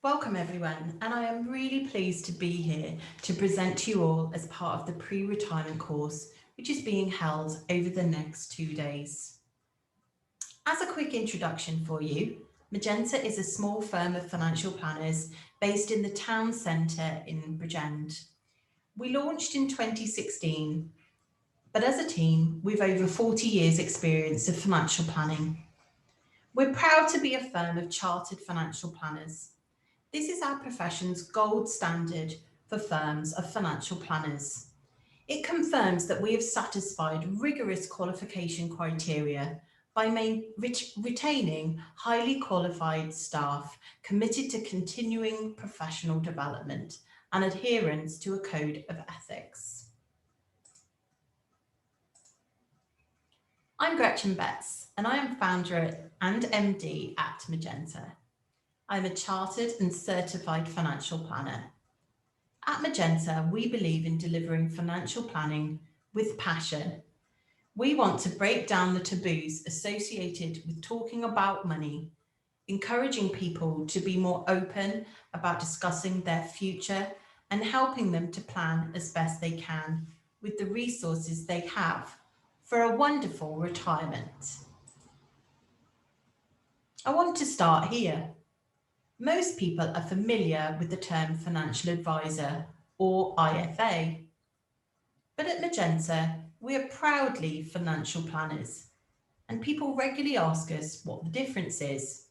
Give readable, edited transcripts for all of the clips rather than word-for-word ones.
Welcome everyone, and I am really pleased to be here to present to you all as part of the pre-retirement course, which is being held over the next 2 days. As a quick introduction for you, Magenta is a small firm of financial planners based in the town centre in Bridgend. We launched in 2016, but as a team, we've over 40 years experience of financial planning. We're proud to be a firm of chartered financial planners. This is our profession's gold standard for firms of financial planners. It confirms that we have satisfied rigorous qualification criteria by retaining highly qualified staff committed to continuing professional development and adherence to a code of ethics. I'm Gretchen Betts, and I am founder and MD at Magenta. I'm a chartered and certified financial planner. At Magenta, we believe in delivering financial planning with passion. We want to break down the taboos associated with talking about money, encouraging people to be more open about discussing their future and helping them to plan as best they can with the resources they have for a wonderful retirement. I want to start here. Most people are familiar with the term financial advisor or IFA. But at Magenta, we are proudly financial planners, and people regularly ask us what the difference is.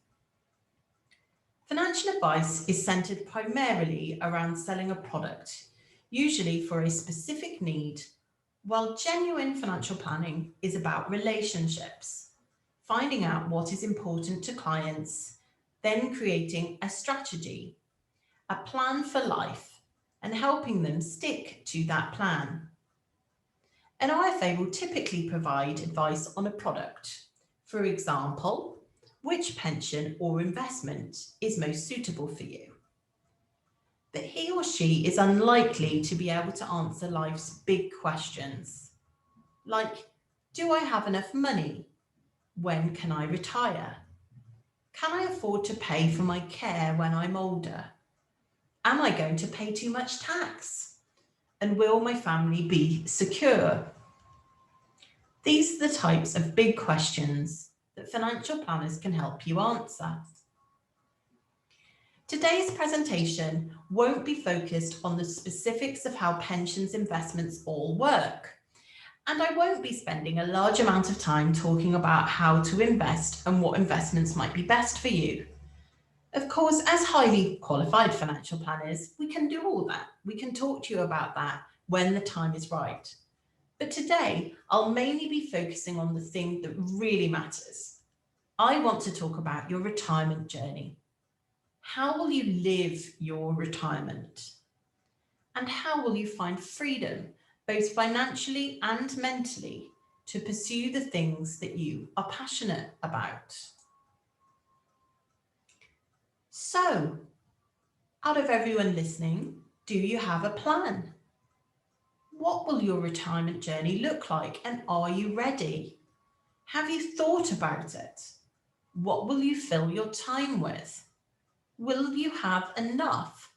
Financial advice is centered primarily around selling a product, usually for a specific need, while genuine financial planning is about relationships, finding out what is important to clients, then creating a strategy, a plan for life, and helping them stick to that plan. An IFA will typically provide advice on a product. For example, which pension or investment is most suitable for you. But he or she is unlikely to be able to answer life's big questions, like, do I have enough money? When can I retire? Can I afford to pay for my care when I'm older? Am I going to pay too much tax? And will my family be secure? These are the types of big questions that financial planners can help you answer. Today's presentation won't be focused on the specifics of how pensions investments all work. And I won't be spending a large amount of time talking about how to invest and what investments might be best for you. Of course, as highly qualified financial planners, we can do all that. We can talk to you about that when the time is right. But today, I'll mainly be focusing on the thing that really matters. I want to talk about your retirement journey. How will you live your retirement? And how will you find freedom, both financially and mentally, to pursue the things that you are passionate about? So, out of everyone listening, do you have a plan? What will your retirement journey look like, and are you ready? Have you thought about it? What will you fill your time with? Will you have enough?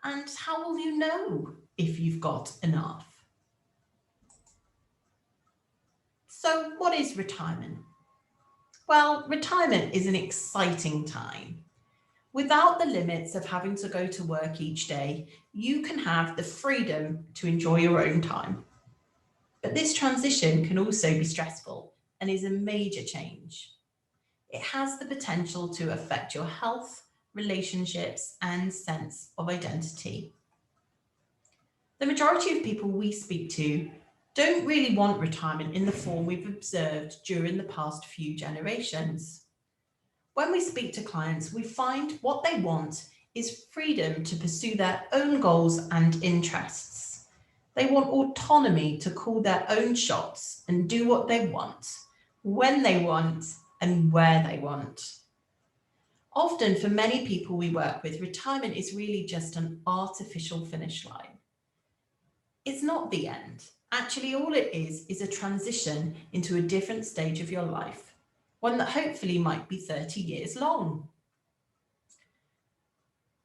And how will you know if you've got enough? So, what is retirement? Well, retirement is an exciting time. Without the limits of having to go to work each day, you can have the freedom to enjoy your own time. But this transition can also be stressful and is a major change. It has the potential to affect your health, relationships, and sense of identity. The majority of people we speak to don't really want retirement in the form we've observed during the past few generations. When we speak to clients, we find what they want is freedom to pursue their own goals and interests. They want autonomy to call their own shots and do what they want, when they want, and where they want. Often, for many people we work with, retirement is really just an artificial finish line. It's not the end. Actually, all it is a transition into a different stage of your life, one that hopefully might be 30 years long.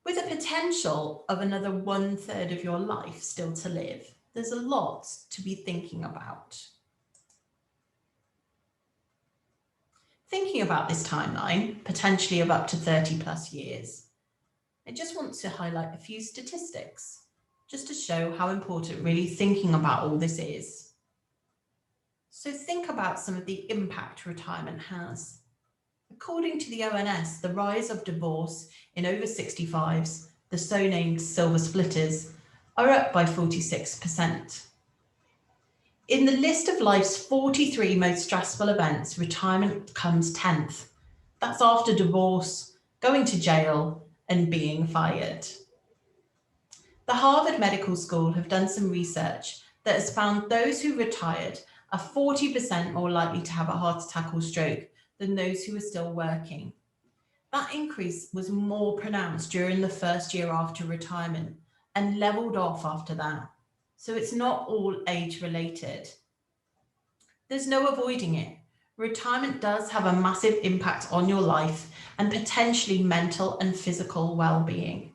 With a potential of another 1/3 of your life still to live, there's a lot to be thinking about. Thinking about this timeline, potentially of up to 30 plus years, I just want to highlight a few statistics, just to show how important really thinking about all this is. So think about some of the impact retirement has. According to the ONS, the rise of divorce in over 65s, the so-named silver splitters, are up by 46%. In the list of life's 43 most stressful events, retirement comes 10th. That's after divorce, going to jail, and being fired. The Harvard Medical School have done some research that has found those who retired are 40% more likely to have a heart attack or stroke than those who are still working. That increase was more pronounced during the first year after retirement and leveled off after that. So it's not all age related. There's no avoiding it. Retirement does have a massive impact on your life and potentially mental and physical well-being.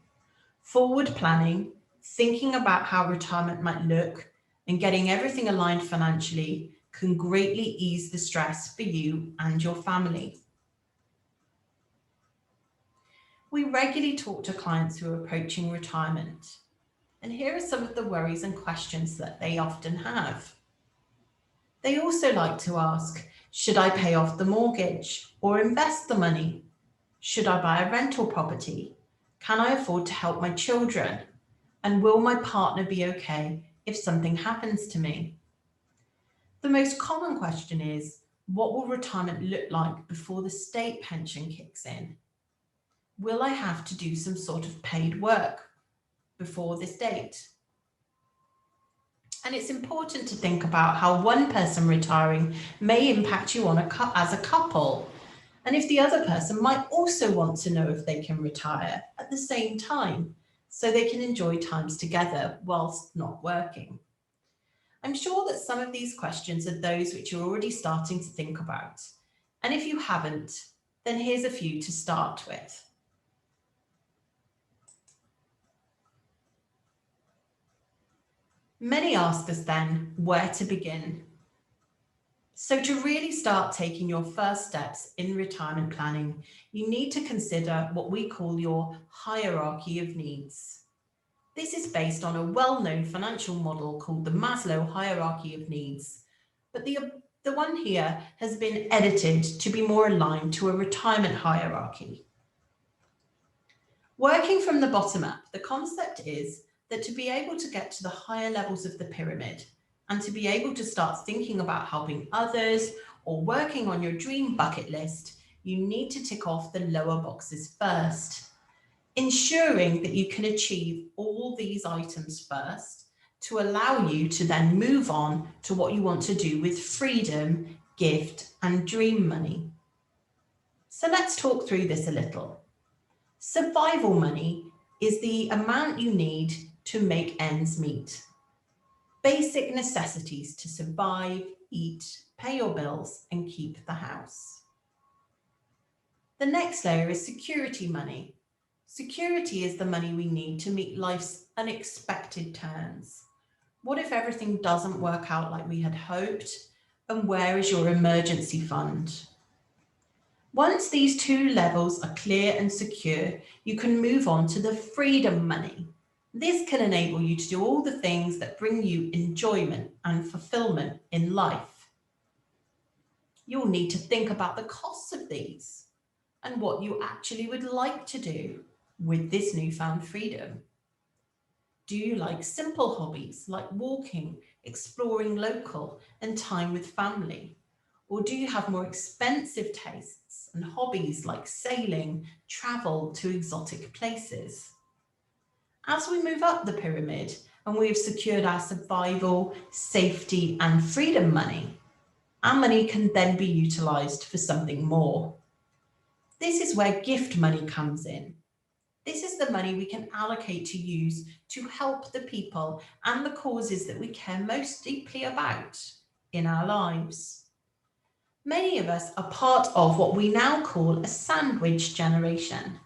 Forward planning, thinking about how retirement might look, and getting everything aligned financially can greatly ease the stress for you and your family. We regularly talk to clients who are approaching retirement, and here are some of the worries and questions that they often have. They also like to ask, should I pay off the mortgage or invest the money? Should I buy a rental property? Can I afford to help my children? And will my partner be okay if something happens to me? The most common question is, what will retirement look like before the state pension kicks in? Will I have to do some sort of paid work before this date? And it's important to think about how one person retiring may impact you as a couple. And if the other person might also want to know if they can retire at the same time, so they can enjoy times together whilst not working. I'm sure that some of these questions are those which you're already starting to think about. And if you haven't, then here's a few to start with. Many ask us then where to begin. So to really start taking your first steps in retirement planning, you need to consider what we call your hierarchy of needs. This is based on a well-known financial model called the Maslow hierarchy of needs, but the one here has been edited to be more aligned to a retirement hierarchy. Working from the bottom up, the concept is that to be able to get to the higher levels of the pyramid and to be able to start thinking about helping others or working on your dream bucket list, you need to tick off the lower boxes first, ensuring that you can achieve all these items first to allow you to then move on to what you want to do with freedom, gift, and dream money. So let's talk through this a little. Survival money is the amount you need to make ends meet. Basic necessities to survive, eat, pay your bills, and keep the house. The next layer is security money. Security is the money we need to meet life's unexpected turns. What if everything doesn't work out like we had hoped? And where is your emergency fund? Once these two levels are clear and secure, you can move on to the freedom money. This can enable you to do all the things that bring you enjoyment and fulfillment in life. You'll need to think about the costs of these and what you actually would like to do with this newfound freedom. Do you like simple hobbies like walking, exploring local, and time with family? Or do you have more expensive tastes and hobbies like sailing, travel to exotic places? As we move up the pyramid and we've secured our survival, safety, and freedom money, our money can then be utilised for something more. This is where gift money comes in. This is the money we can allocate to use to help the people and the causes that we care most deeply about in our lives. Many of us are part of what we now call a sandwich generation.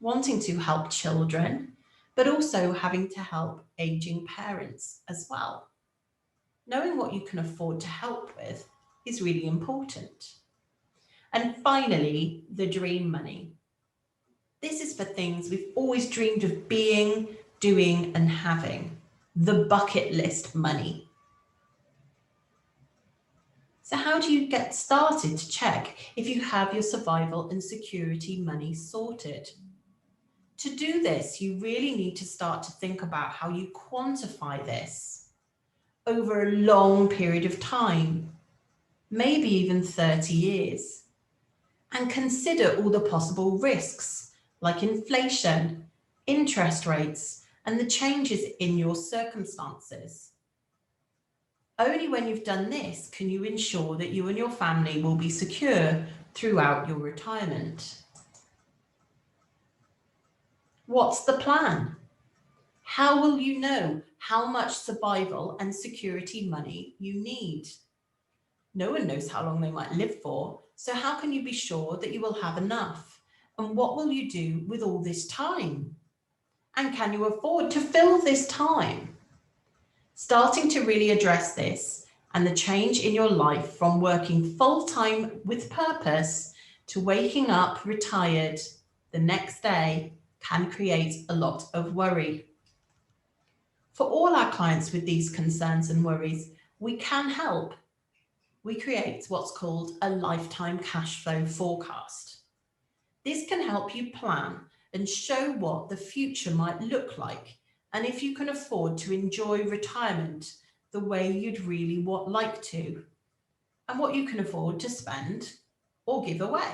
wanting to help children, but also having to help aging parents as well. Knowing what you can afford to help with is really important. And finally, the dream money. This is for things we've always dreamed of being, doing, and having. The bucket list money. So how do you get started to check if you have your survival and security money sorted? To do this, you really need to start to think about how you quantify this over a long period of time, maybe even 30 years, and consider all the possible risks like inflation, interest rates, and the changes in your circumstances. Only when you've done this can you ensure that you and your family will be secure throughout your retirement. What's the plan? How will you know how much survival and security money you need? No one knows how long they might live for, so how can you be sure that you will have enough? And what will you do with all this time? And can you afford to fill this time? Starting to really address this and the change in your life from working full-time with purpose to waking up retired the next day can create a lot of worry. For all our clients with these concerns and worries, we can help. We create what's called a lifetime cash flow forecast. This can help you plan and show what the future might look like and if you can afford to enjoy retirement the way you'd really like to, and what you can afford to spend or give away.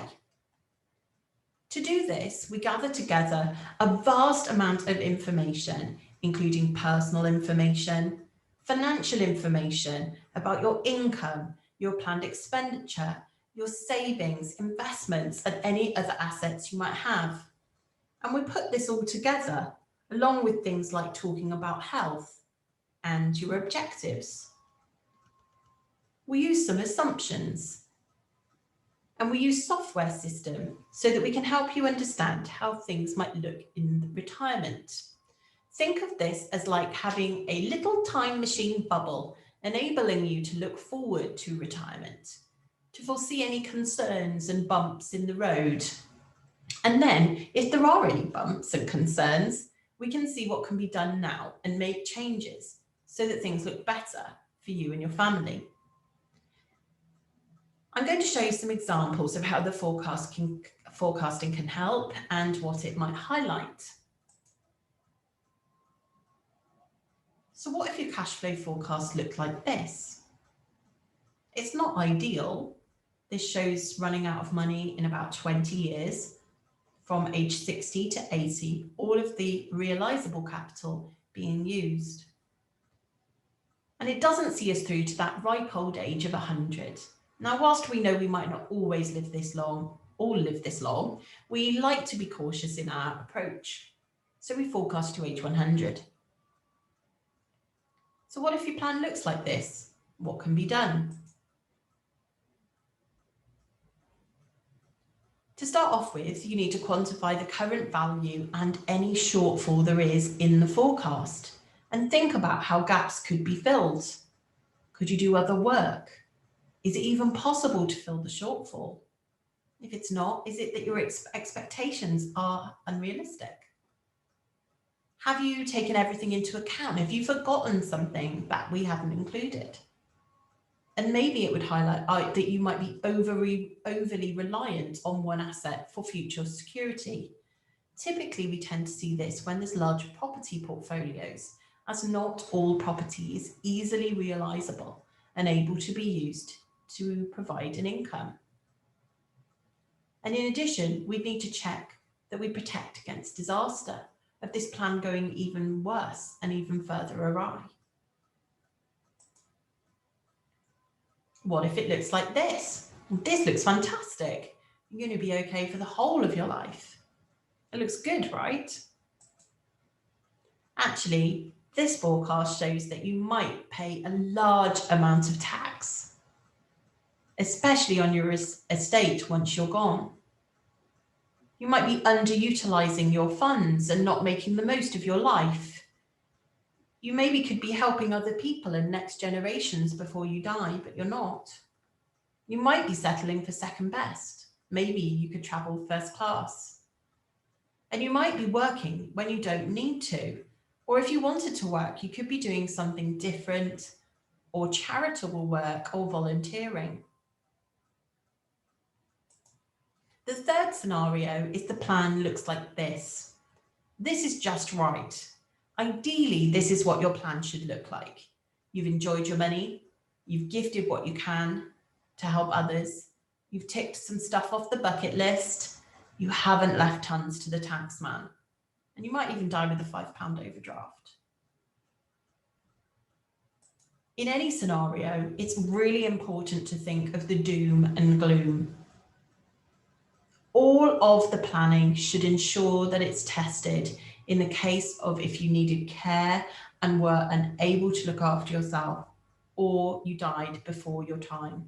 To do this, we gather together a vast amount of information, including personal information, financial information about your income, your planned expenditure, your savings, investments, and any other assets you might have. And we put this all together, along with things like talking about health and your objectives. We use some assumptions, and we use software system so that we can help you understand how things might look in retirement. Think of this as like having a little time machine bubble, enabling you to look forward to retirement, to foresee any concerns and bumps in the road. And then if there are any bumps and concerns, we can see what can be done now and make changes so that things look better for you and your family. I'm going to show you some examples of how the forecasting can help and what it might highlight. So what if your cash flow forecast looked like this? It's not ideal. This shows running out of money in about 20 years, from age 60 to 80, all of the realizable capital being used. And it doesn't see us through to that ripe old age of 100. Now, whilst we know we might not always live this long, we like to be cautious in our approach. So we forecast to age 100. So what if your plan looks like this? What can be done? To start off with, you need to quantify the current value and any shortfall there is in the forecast, and think about how gaps could be filled. Could you do other work? Is it even possible to fill the shortfall? If it's not, is it that your expectations are unrealistic? Have you taken everything into account? Have you forgotten something that we haven't included? And maybe it would highlight that you might be overly reliant on one asset for future security. Typically, we tend to see this when there's large property portfolios, as not all property is easily realizable and able to be used to provide an income. And in addition, we need to check that we protect against disaster of this plan going even worse and even further awry. What if it looks like this? This looks fantastic. You're going to be okay for the whole of your life. It looks good, right? Actually, this forecast shows that you might pay a large amount of tax, especially on your estate once you're gone. You might be underutilizing your funds and not making the most of your life. You maybe could be helping other people and next generations before you die, but you're not. You might be settling for second best. Maybe you could travel first class. And you might be working when you don't need to. Or if you wanted to work, you could be doing something different or charitable work or volunteering. The third scenario is the plan looks like this. This is just right. Ideally, this is what your plan should look like. You've enjoyed your money, you've gifted what you can to help others, you've ticked some stuff off the bucket list, you haven't left tons to the tax man, and you might even die with a £5 overdraft. In any scenario, it's really important to think of the doom and gloom. All of the planning should ensure that it's tested in the case of if you needed care and were unable to look after yourself, or you died before your time.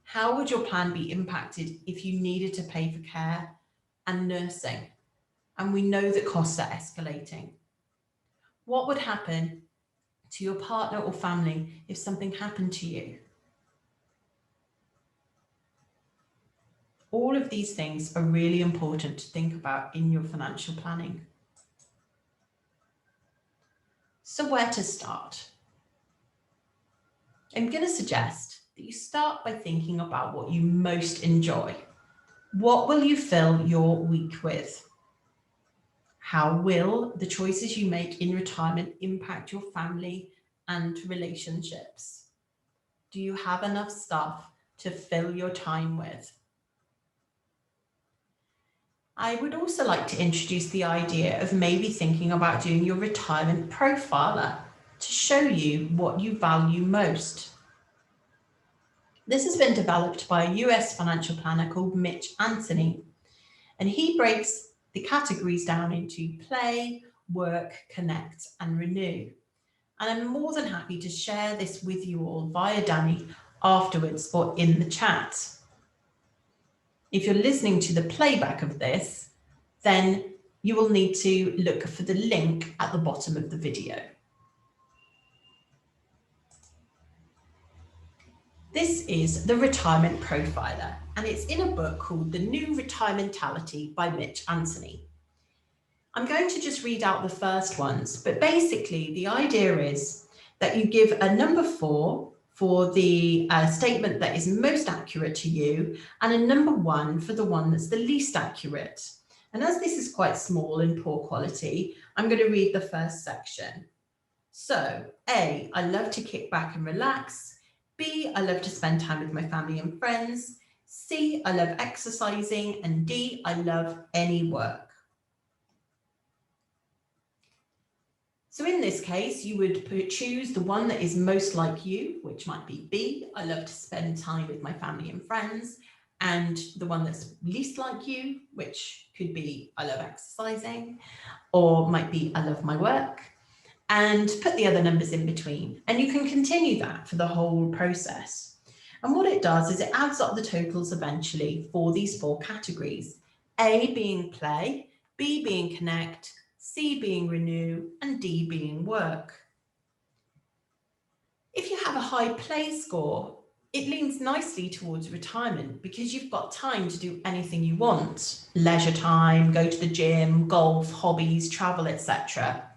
How would your plan be impacted if you needed to pay for care and nursing? And we know that costs are escalating. What would happen to your partner or family if something happened to you? All of these things are really important to think about in your financial planning. So where to start? I'm going to suggest that you start by thinking about what you most enjoy. What will you fill your week with? How will the choices you make in retirement impact your family and relationships? Do you have enough stuff to fill your time with? I would also like to introduce the idea of maybe thinking about doing your retirement profiler to show you what you value most. This has been developed by a US financial planner called Mitch Anthony, and he breaks the categories down into play, work, connect, and renew. And I'm more than happy to share this with you all via Danny afterwards or in the chat. If you're listening to the playback of this, then you will need to look for the link at the bottom of the video. This is the Retirement Profiler, and it's in a book called The New Retirementality by Mitch Anthony. I'm going to just read out the first ones, but basically the idea is that you give a number 4 for the statement that is most accurate to you, and a number 1 for the one that's the least accurate. And as this is quite small and poor quality, I'm going to read the first section. So, A, I love to kick back and relax. B, I love to spend time with my family and friends. C, I love exercising. And D, I love any work. So in this case, you would choose the one that is most like you, which might be B, I love to spend time with my family and friends, and the one that's least like you, which could be I love exercising, or might be I love my work, and put the other numbers in between. And you can continue that for the whole process. And what it does is it adds up the totals eventually for these 4 categories, A being play, B being connect, C being renew, and D being work. If you have a high play score, it leans nicely towards retirement because you've got time to do anything you want. Leisure time, go to the gym, golf, hobbies, travel, etc.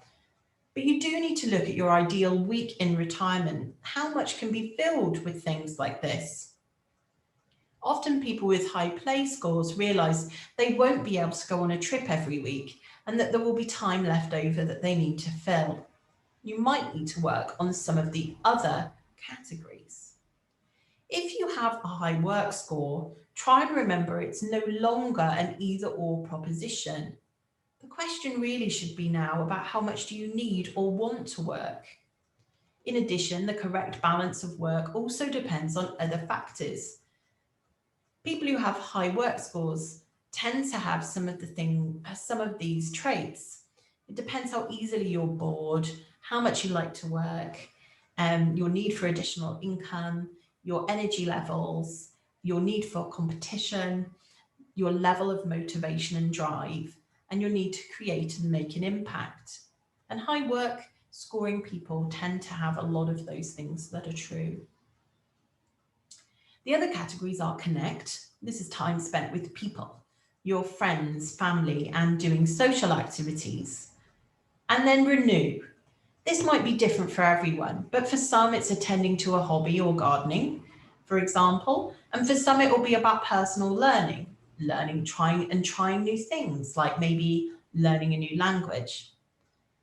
But you do need to look at your ideal week in retirement. How much can be filled with things like this? Often people with high play scores realise they won't be able to go on a trip every week and that there will be time left over that they need to fill. You might need to work on some of the other categories. If you have a high work score, try and remember it's no longer an either-or proposition. The question really should be now about how much do you need or want to work. In addition, the correct balance of work also depends on other factors. People who have high work scores tend to have some of these traits. It depends how easily you're bored, how much you like to work, your need for additional income, your energy levels, your need for competition. your level of motivation and drive, and your need to create and make an impact. And high work scoring people tend to have a lot of those things that are true. The other categories are connect. This is time spent with people, your friends, family, and doing social activities. And then renew. This might be different for everyone, but for some it's attending to a hobby or gardening, for example, and for some it will be about personal learning, trying new things, like maybe learning a new language.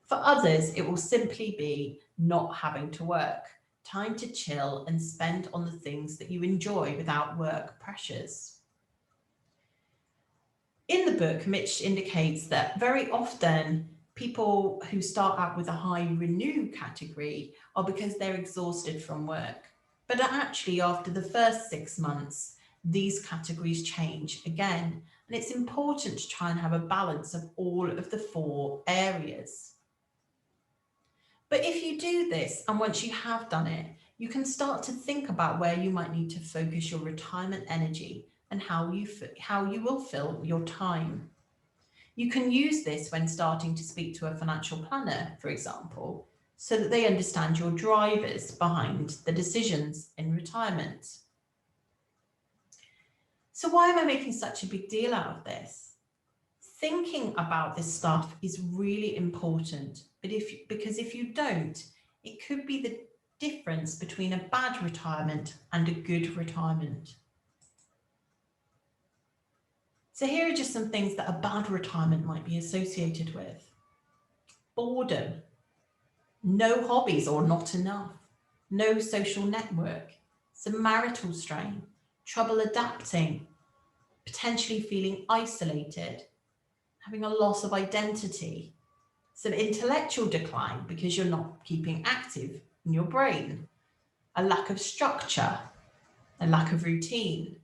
For others, it will simply be not having to work, time to chill and spend on the things that you enjoy without work pressures. In the book, Mitch indicates that very often people who start out with a high renew category are because they're exhausted from work. But actually, after the first 6 months, these categories change again. And it's important to try and have a balance of all of the 4 areas. But if you do this, and once you have done it, you can start to think about where you might need to focus your retirement energy and how you will fill your time. You can use this when starting to speak to a financial planner, for example, so that they understand your drivers behind the decisions in retirement. So why am I making such a big deal out of this? Thinking about this stuff is really important, because if you don't, it could be the difference between a bad retirement and a good retirement. So here are just some things that a bad retirement might be associated with. Boredom, no hobbies or not enough, no social network, some marital strain, trouble adapting, potentially feeling isolated, having a loss of identity, some intellectual decline because you're not keeping active in your brain, a lack of structure, a lack of routine,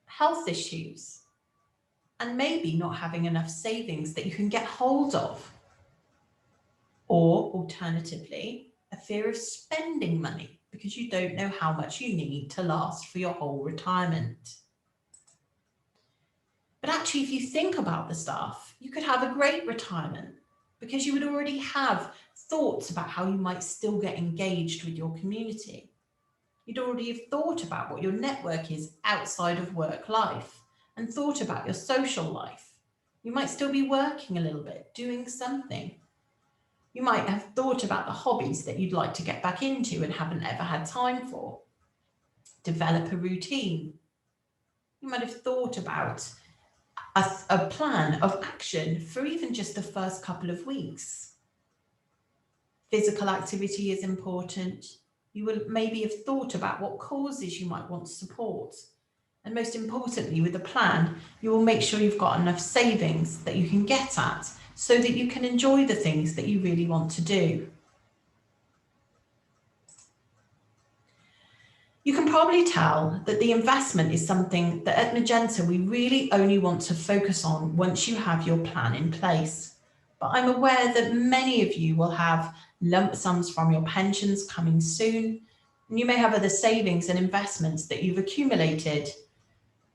health issues, and maybe not having enough savings that you can get hold of. Or alternatively, a fear of spending money because you don't know how much you need to last for your whole retirement. But actually, if you think about the stuff, you could have a great retirement because you would already have thoughts about how you might still get engaged with your community. You'd already have thought about what your network is outside of work life and thought about your social life. You might still be working a little bit, doing something. You might have thought about the hobbies that you'd like to get back into and haven't ever had time for. Develop a routine. You might have thought about a plan of action for even just the first couple of weeks. Physical activity is important. You will maybe have thought about what causes you might want to support. And most importantly, with a plan, you will make sure you've got enough savings that you can get at so that you can enjoy the things that you really want to do. You can probably tell that the investment is something that at Magenta we really only want to focus on once you have your plan in place. But I'm aware that many of you will have lump sums from your pensions coming soon, and you may have other savings and investments that you've accumulated.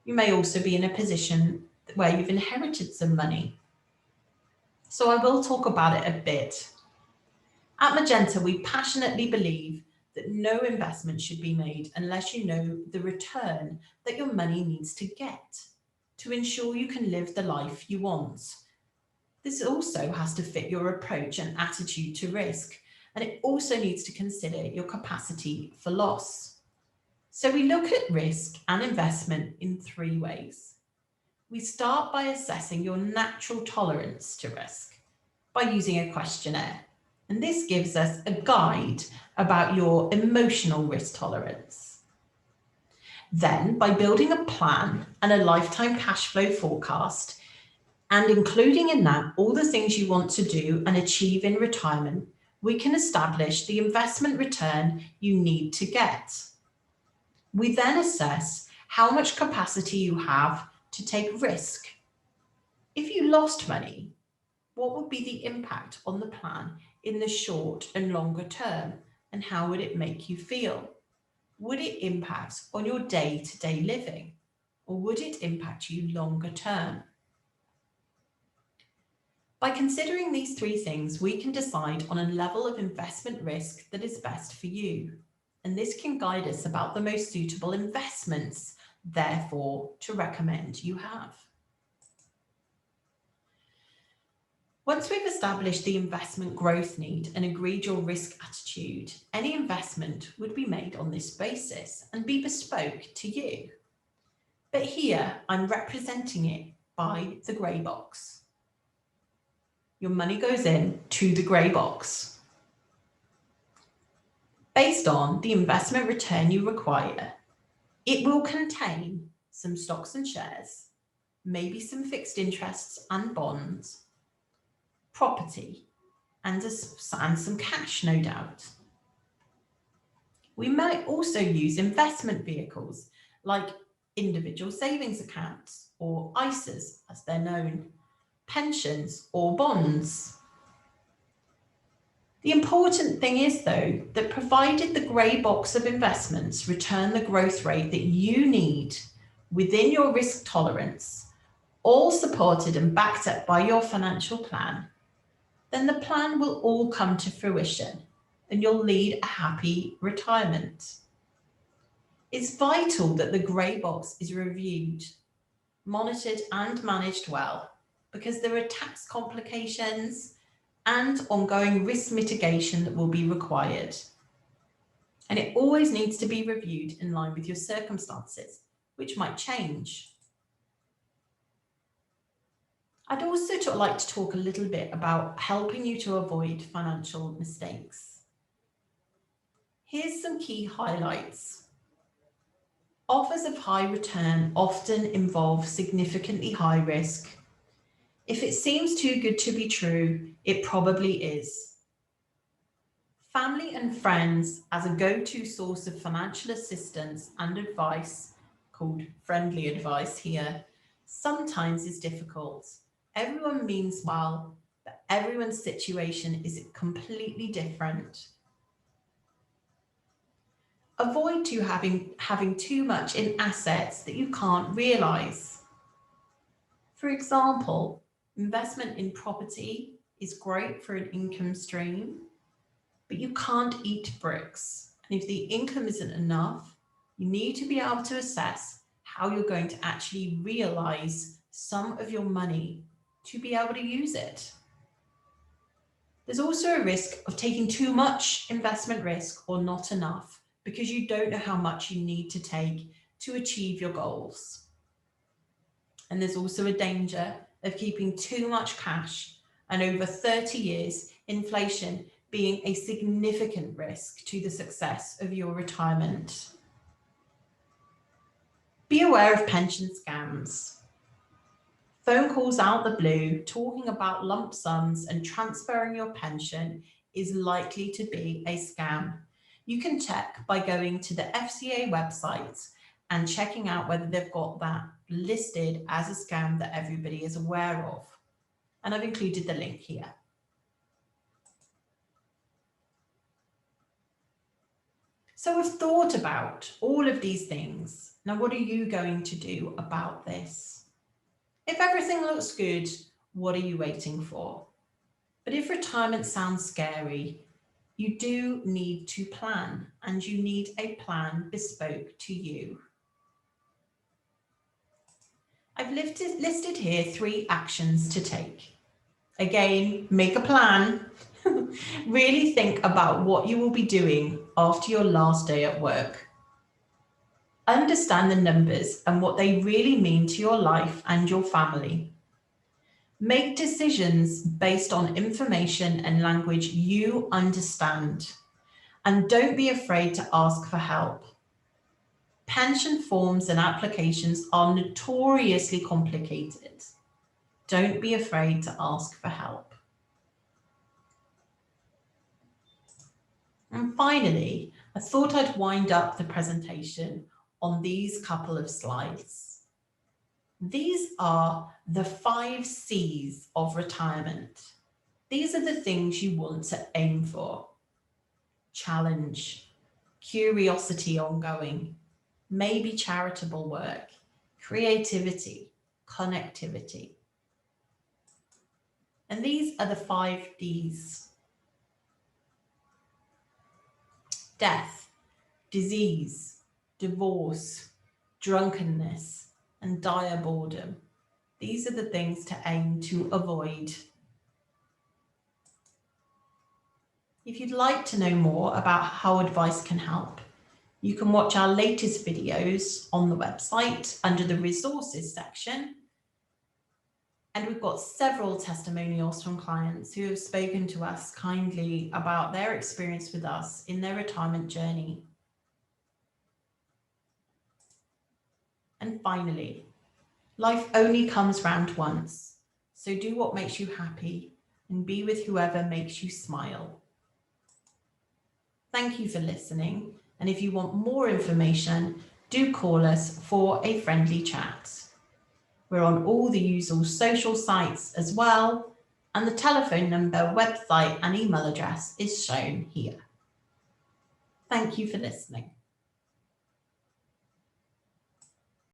You may also be in a position where you've inherited some money. So I will talk about it a bit. At Magenta, we passionately believe that no investment should be made unless you know the return that your money needs to get to ensure you can live the life you want. This also has to fit your approach and attitude to risk, and it also needs to consider your capacity for loss. So we look at risk and investment in 3 ways. We start by assessing your natural tolerance to risk by using a questionnaire. And this gives us a guide about your emotional risk tolerance. Then, by building a plan and a lifetime cash flow forecast, and including in that all the things you want to do and achieve in retirement, we can establish the investment return you need to get. We then assess how much capacity you have to take risk. If you lost money, what would be the impact on the plan in the short and longer term, and how would it make you feel? Would it impact on your day-to-day living? or would it impact you longer term? By considering these three things, we can decide on a level of investment risk that is best for you. And this can guide us about the most suitable investments, therefore, to recommend you have. Once we've established the investment growth need and agreed your risk attitude, any investment would be made on this basis and be bespoke to you. But here I'm representing it by the grey box. Your money goes in to the grey box. Based on the investment return you require, it will contain some stocks and shares, maybe some fixed interests and bonds, property, and some cash, no doubt. We might also use investment vehicles like individual savings accounts or ISAs as they're known, pensions or bonds. The important thing is though that provided the grey box of investments return the growth rate that you need within your risk tolerance, all supported and backed up by your financial plan, then the plan will all come to fruition and you'll lead a happy retirement. It's vital that the grey box is reviewed, monitored and managed well, because there are tax complications and ongoing risk mitigation that will be required. And it always needs to be reviewed in line with your circumstances, which might change. I'd also like to talk a little bit about helping you to avoid financial mistakes. Here's some key highlights. Offers of high return often involve significantly high risk. If it seems too good to be true, it probably is. Family and friends as a go-to source of financial assistance and advice, called friendly advice here, sometimes is difficult. Everyone means well, but everyone's situation is completely different. Avoid having too much in assets that you can't realise. For example, investment in property is great for an income stream, but you can't eat bricks. And if the income isn't enough, you need to be able to assess how you're going to actually realise some of your money to be able to use it. There's also a risk of taking too much investment risk or not enough because you don't know how much you need to take to achieve your goals. And there's also a danger of keeping too much cash and over 30 years, inflation being a significant risk to the success of your retirement. Be aware of pension scams. Phone calls out the blue talking about lump sums and transferring your pension is likely to be a scam. You can check by going to the FCA website and checking out whether they've got that listed as a scam that everybody is aware of. And I've included the link here. So we've thought about all of these things. Now, what are you going to do about this? If everything looks good, what are you waiting for? But if retirement sounds scary, you do need to plan, and you need a plan bespoke to you. I've listed here 3 actions to take. Again, make a plan. Really think about what you will be doing after your last day at work. Understand the numbers and what they really mean to your life and your family. Make decisions based on information and language you understand. And don't be afraid to ask for help. Pension forms and applications are notoriously complicated. Don't be afraid to ask for help. And finally, I thought I'd wind up the presentation on these couple of slides. These are the 5 C's of retirement. These are the things you want to aim for. Challenge, curiosity ongoing, maybe charitable work, creativity, connectivity. And these are the 5 Ds. Death, disease, divorce, drunkenness, and dire boredom. These are the things to aim to avoid. If you'd like to know more about how advice can help, you can watch our latest videos on the website under the resources section. And we've got several testimonials from clients who have spoken to us kindly about their experience with us in their retirement journey. And finally, life only comes round once, so do what makes you happy and be with whoever makes you smile. Thank you for listening, and if you want more information, do call us for a friendly chat. We're on all the usual social sites as well, and the telephone number, website and email address is shown here. Thank you for listening.